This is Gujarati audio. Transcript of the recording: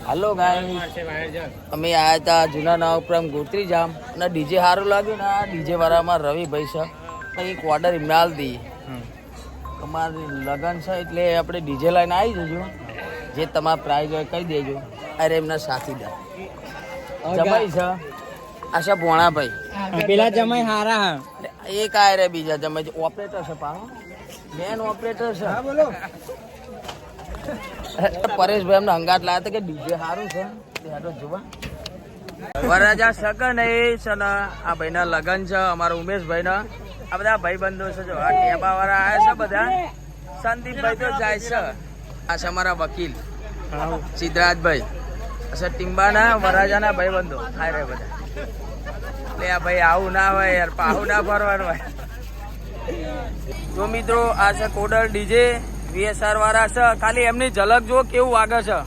હાલો ગાઈસ, અમે આયા હતા જૂના નવાપુરમ ગોત્રી જામ અને ડીજે સારું લાગ્યું ને. આ ડીજે વાળામાં રવિભાઈ છે, એક ઓર્ડર એમને આલ દઈએ. તમારી લગન છે એટલે આપણે ડીજે લઈને આવી જજો. જે તમારા પ્રાઇઝ હોય કહી દેજો. અરે એમના સાથીદાર જમાઈ છે આશા ભોણાભાઈ, પેલા જમાઈ હારા એક આ રે બીજા જમાઈ ઓપરેટર છે, પાહો મેન ઓપરેટર છે. પરેશભાઈ એમને હંગાટ લાયા હતા કે ડીજે સારું છે જોવા. વરરાજા સગન એ છે ને આ ભાઈના લગન છે, અમારા ઉમેશભાઈના. આ બધા ભાઈબંધો છે. જો આ ટેબા વાળા આવ્યા છે બધા. સંદીપભાઈ તો જાય છે. આ છે અમારા વકીલ સિદ્ધરાજભાઈ. અચ્છા ટીમ્બાના વરરાજાના ભાઈબંધો આ રે બધા. એટલે આ ભાઈ આવું ના હોય યાર, પાહું ના ફરવાનું હોય. તો મિત્રો આ છે કોડલ ડીજે VSR વાળા છે. ખાલી એમની ઝલક જો કેવું વાગે છે.